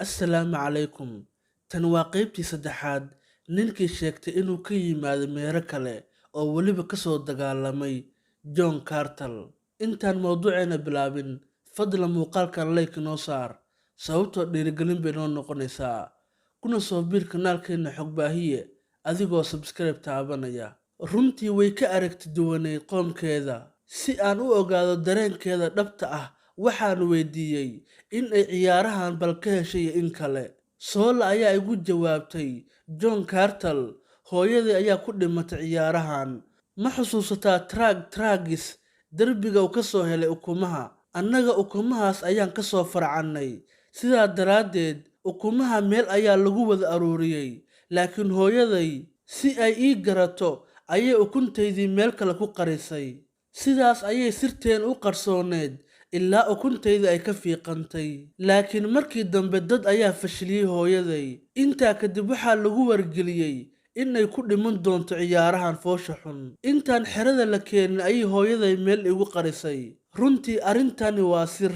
Assalaamu calaykum. Tan waa qaybtii saddexaad. Ninkii sheegtay inuu ka yimaado meelo kale oo weliba ka soo dagaalamay John Carter. Intaan mawduuceena bilaabin, fadlan muuqaalkan like noo saar, sababtoo dhiirigelin bay noo noqonaysaa. Kuna soo biir kanaalkeena Xogbaahiye adigoo subscribe taabanaya. Runtii way ka aragti duwaneyd qoomkeeda. Si aan u ogaado dareenkeeda dhabta ah, waxaan weydiiyey in ay ciyaarahan bal ka heshay in kale. Soola ayaa igu jawaabtay, John Carter, hooyadii ayaa ku dhimatay ciyaarahan. Ma xusuusataa Tragis, derbiga uu ka soo helay ukumaha? Annaga ukumahaas ayaan ka soo farcannay. Sidaa daraaddeed, ukumaha meel ayaa lagu wada aruuriyey. Laakiin hooyaday, si ay ii garato, ayay ukuntaydii meel kale ku qarisay. Sidaas ayay sirteen u qarsooneed ilaa ukuntaydii ay ka fiiqantay. Laakiin markii dambe dad ayaa fashiliyey hooyaday. Intaa kadib waxaa lagu wargeliyey in ay ku dhiman doonto ciyaarahan foosha xun. Intaan xerada la keenin ayay hooyaday meel igu qarisay. Runtii arrintani waa sir.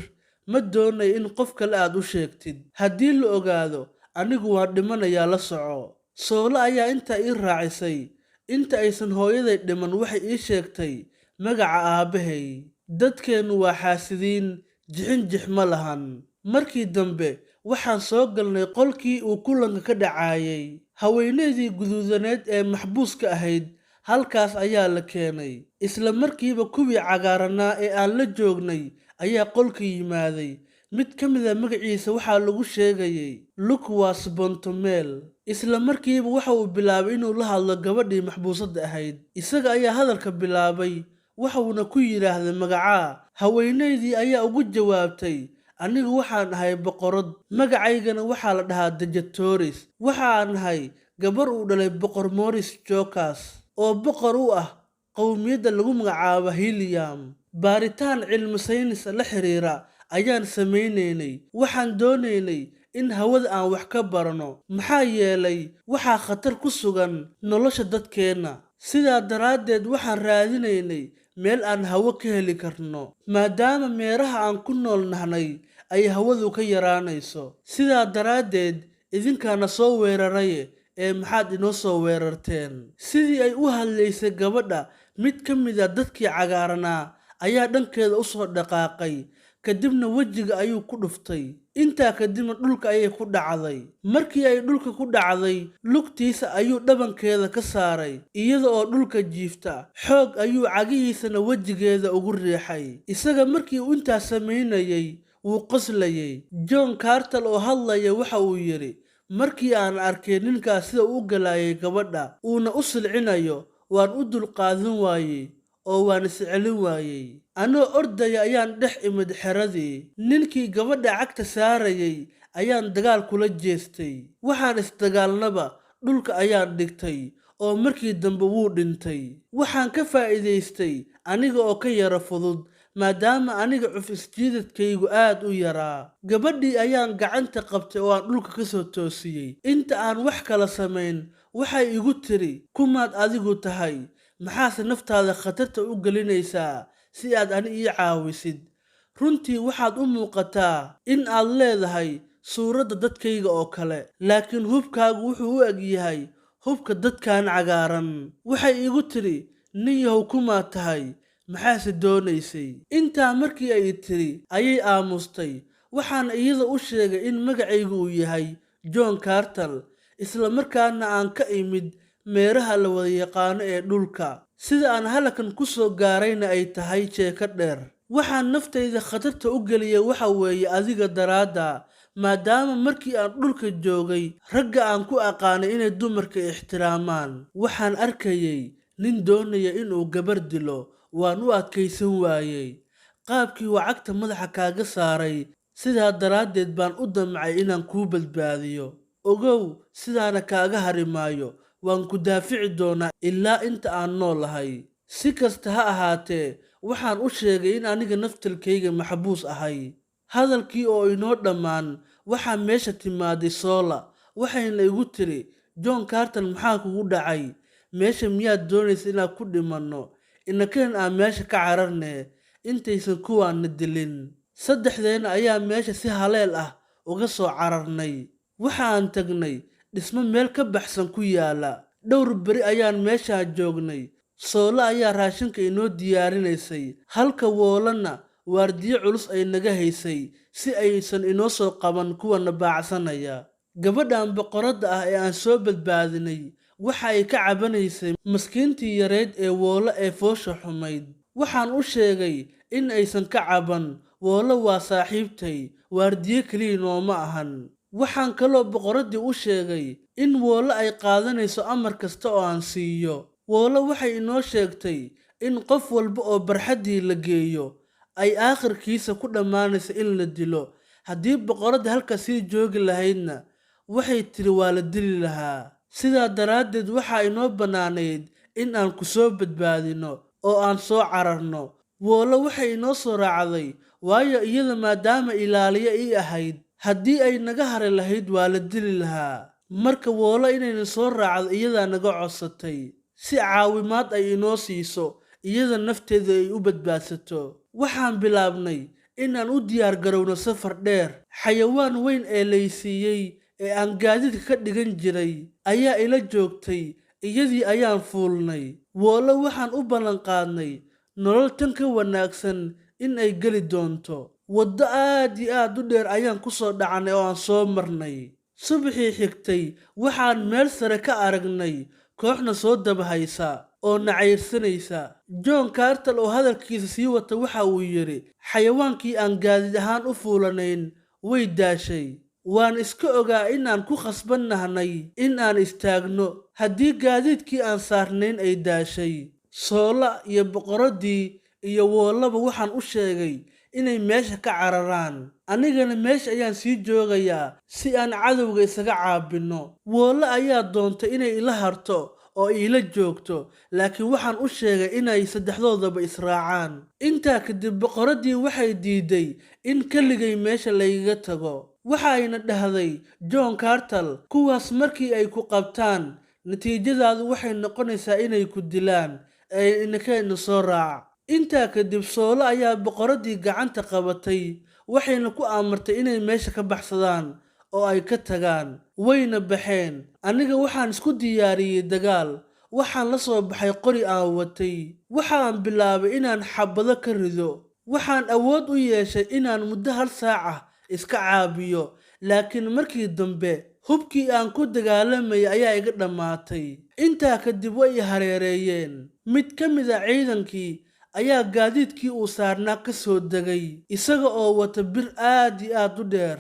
Ma doonayo in qof kale aad u sheegtid. Haddii la ogaado, anigu waan dhimanayaa, la soco. Soola ayaa intaa ii raacisay. Inta aysan hooyaday dhiman waxay ii sheegtay magaca aabbahay. Dadkeennu waa xaasidiin, jixinjix ma lahan. Markii dambe waxaan soo galnay qolkii uu kulanka ka dhacayay. Haweeneydii guduudaneed ee maxbuuska ahayd halkaas ayaa la keenay. Isla markiiba kuwii cagaaranaa ee aan la joognay ayaa qolka yimaaday. Mid ka mid a magaciisa waxaa lagu sheegayay Lucas Bontomel. Isla markiiba waxa uu bilaabay inuu la hadlo gabadhii maxbuusadda ahayd. Isaga ayaa hadalka bilaabay, waxuuna ku yidhaahday magacaa. Haweeneydii ayaa ugu jawaabtay, anigu waxaan ahay boqorad, magacaygana waxaa la dhahaa Dejatoris. Waxaan ahay gabar uu dhalay boqor Morris Jokas, oo boqor u ah qowmiyadda lagu magacaabo Helium. Baaritaan cilmi saynis la xiriira ayaan samaynaynay. Waxaan doonaynay in hawada aan wax ka barano, maxaa yeelay waxaa khatar ku sugan nolosha dadkeenna. Sidaa daraaddeed waxaan raadinaynay meel aan hawo ka heli karno, maadaama meeraha aan ku nool nahnay ay hawadu ka yaraanayso. Sidaa daraaddeed idinkaana soo weeraraye ee maxaad inoo soo weerarteen? Sidii ay u hadlaysay gabadha, mid ka mid a dadkii cagaaranaa ayaa dhankeeda u soo dhaqaaqay, kadibna wejiga ayuu ku dhuftay. Intaa kadibna dhulka ayay ku dhacday. Markii ay dhulka ku dhacday, lugtiisa ayuu dhabankeeda ka saaray iyada oo dhulka jiifta. Xoog ayuu cagihiisana wejigeeda ugu riixay. Isaga markii uu intaas samaynayay, wuu qoslayay. John Carter oo hadlaya waxa uu yidhi, markii aan arkay ninkaas sida uu u galayay gabadha, uuna u silcinayo, waan u dulqaadan waayey oo waan iscelin waayey. Anoo ordaya ayaan dhex imid xeradii. Ninkii gabadha cagta saarayay ayaan dagaal kula jeestay. Waxaan isdagaalnaba dhulka ayaan dhigtay oo markii dambe wuu dhintay. Waxaan ka faa'iidaystay aniga oo ka yara fudud, maadaama aniga cufisjiidadkaygu aad u yaraa. Gabadhii ayaan gacanta qabtay oo aan dhulka ka soo toosiyey. Inta aan wax kala samayn, waxay igu tiri, kumaad adigu tahay? Maxaase naftaada khatarta u gelinaysaa si aad ani ii caawisid? Runtii waxaad u muuqataa in aad leedahay suuradda dadkayga oo kale, laakiin hubkaagu wuxuu u eg yahay hubka dadkan cagaaran. Waxay igu tiri, nin yahow kumaad tahay? Maxaase doonaysay? Intaa markii ay tiri ayay aamustay. Waxaan iyada u sheegay in magacaygu uu yahay John Carter, isla markaana aan ka imid meeraha la wada yaqaano ee dhulka. Sida aan halkan ku soo gaarayna ay tahay sheeko dheer. Waxaan naftayda khatarta u geliyay waxa weeye adiga daraadda, maadaama markii aan dhulka joogay, ragga aan ku aqaanay inay dumarka ixtiraamaan. Waxaan arkayay nin doonaya inuu gabar dilo, waan u adkaysan waayey. Qaabkii uu cagta madaxa kaaga saaray, sidaa daraaddeed baan u damcay inaan kuu badbaadiyo. Ogow, sidaana kaaga hari maayo. Waan ku daafici doonaa ilaa inta aan noolahay. Si kasta ha ahaatee, waxaan u sheegay in aniga naftalkayga maxbuus ahay. Hadalkii oo inoo dhammaan, waxaa meesha timaaday Soola. Waxayna igu tiri, John Carter maxaa kugu dhacay? Meesha miyaad doonaysa inaad ku dhimanno? Inakeen aan meesha ka cararne, intaysan kuwaanna dilin. Saddexdeena ayaa meesha si haleel ah uga soo cararnay. Waxaan tagnay dhismo meel ka baxsan ku yaala. Dhowr beri ayaan meeshaa joognay. Soolo ayaa raashinka inoo diyaarinaysay, halka Woolana waardiyo culus ay naga haysay si aysan inoo soo qaban kuwana baacsanaya. Gabadhan boqoradda ah ee aan soo badbaadinay waxa ay ka cabanaysay maskiintii yareed ee Woolo ee foosha xumayd. Waxaan u sheegay in aysan ka caban, Woolo waa saaxiibtay, waardiye kaliya nooma ahan. Waxaan kaloo boqoraddii u sheegay in Woolo ay qaadanayso amar kasta oo aan siiyo. Woolo waxay inoo sheegtay in qof walba oo barxaddii la geeyo ay aakhirkiisa ku dhammaanayso in la dilo. Haddii boqoradda halka sii joogi lahaydna waxay tiri waa la dili lahaa. Sidaa daraaddeed waxaa inoo bannaanayd in aan ku soo badbaadino oo aan soo cararno. Woolo waxay inoo soo raacday waayo iyada maadaama ilaaliye ii ahayd, haddii ay naga hari lahayd waa la dili lahaa. Marka Woolo inayna soo raacdo iyadaa naga codsatay si caawimaad ay inoo siiso iyada nafteeda ay u badbaadsato. Waxaan bilaabnay inaan u diyaar garowno safar dheer. Xayawaan weyn ee laysiiyey ee aan gaadiidka ka dhigan jiray ayaa ila joogtay, iyadii ayaan fuulnay. Woolo waxaan u ballan qaadnay nolol tan ka wanaagsan in ay geli doonto. Waddo aad iyo aad u dheer ayaan ku soo dhacnay oo aan soo marnay. Subaxii xigtay waxaan meel sare ka aragnay kooxna soo dabahaysa oo nacayrsanaysa. John Carter oo hadalkiisa sii wata waxa uu yidhi, xayawaankii aan gaadiid ahaan u fuulanayn way daashay. Waan iska ogaa inaan ku khasbannahay in aan istaagno haddii gaadiidkii aan saarnayn ay daashay. Soola iyo boqoraddii iyo Woolaba waxaan u sheegay inay meesha ka cararaan. Anigana meesha ayaan sii joogayaa si aan cadowga isaga caabino. Woolo ayaa doontay inay ila harto oo ila joogto, laakiin waxaan u sheegay inay saddexdoodaba israacaan. Intaa kadib boqoraddii waxay diiday in keligay meesha layga tago. Waxayna dhahday John Carter, kuwaas markii ay ku qabtaan natiijadaadu waxay noqonaysaa inay ku dilaan, inakayna soo raac. Intaa kadib Soolo ayaa boqoraddii gacanta qabatay, waxayna ku amartay inay meesha ka baxsadaan oo ay ka tagaan. Wayna baxeen. Aniga waxaan isku diyaariyey dagaal. Waxaan la soo baxay qori aan watay. Waxaan bilaabay inaan xabado ka rido. Waxaan awood u yeeshay inaan muddo 1 saac ah iska caabiyo, laakiin markii dambe hubkii aan ku dagaalamayay ayaa iga dhammaatay. Intaa kadib way i hareereeyeen. Mid ka mid ah ciidankii ayaa gaadiidkii uu saarnaa ka soo degay, isaga oo wata bir aad iyo aad u dheer.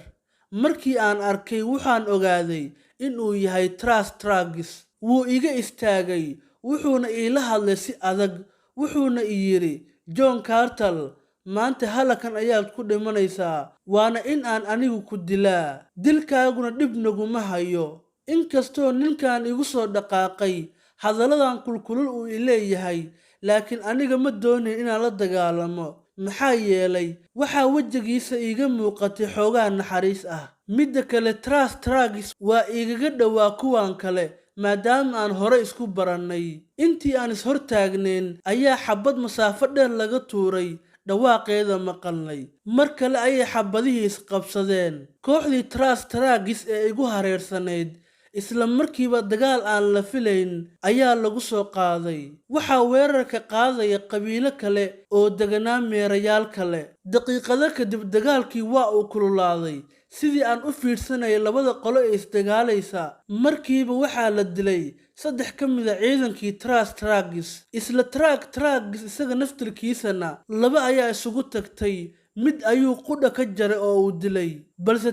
Markii aan arkay waxaan ogaaday in uu yahay Tragis. Wuu iga istaagay, wuxuuna iila hadlay si adag. Wuxuuna i yidhi, John Carter, maanta halakan ayaad ku dhimanaysaa, waana in aan anigu ku dilaa. Dilkaaguna dhib naguma hayo. Inkastoo ninkan igu soo dhaqaaqay hadalladan kulkulul uu i leeyahay, laakiin aniga ma doonayn inaan la dagaalamo. Maxaa yeelay waxaa wejigiisa iiga muuqatay xoogaa naxariis ah. Midda kale Tragis waa igaga dhowaa kuwan kale maadaama aan hore isku barannay. Intii aan ishortaagnayn ayaa xabad masaafo dheer laga tuuray, dhawaaqeeda maqalnay. Mar kale ayay xabadihii isqabsadeen. Kooxdii Tragis ee igu hareersanayd isla markiiba dagaal aan la filayn ayaa lagu soo qaaday. Waxaa weerarka qaadaya qabiilo kale oo deganaa meerayaal kale. Daqiiqado kadib dagaalkii waa uu kululaaday. Sidii aan u fiirsanayay labada qolo ee isdagaalaysa, markiiba waxaa la dilay 3 ka mid ah ciidankii Tragis. Isla Tragis isaga naftirkiisana 2 ayaa isugu tagtay. Mid ayuu qudha ka jaray oo uu dilay, balse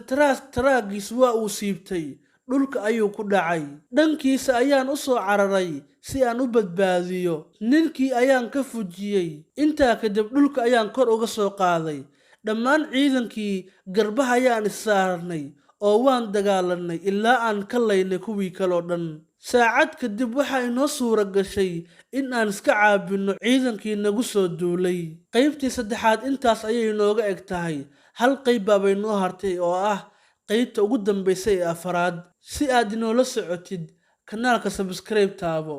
Tragis waa uu siibtay. Dhulka ayuu ku dhacay. Dhankiisa ayaan u soo cararay si aan u badbaadiyo. Ninkii ayaan ka fujiyey. Intaa kadib dhulka ayaan kor uga soo qaaday. Dhammaan ciidankii garbaha ayaan issaarnay oo waan dagaalanay ilaa aan ka laynay kuwii kaloo dhan. Saacad kadib waxaa inoo suura gashay in aan iska caabino ciidankii nagu soo duulay. Qaybtii 3aad intaas ayay inooga eg tahay. Hal qayb baabay noo hartay oo ah qaybta ugu dambaysa ee 4aad. Si aad inoola socotid kanaalka subscribe taabo.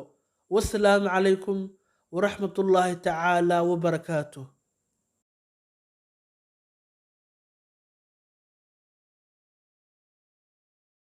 Wassalaamu calaykum waraxmatullaahi tacaala wabarakaatuh.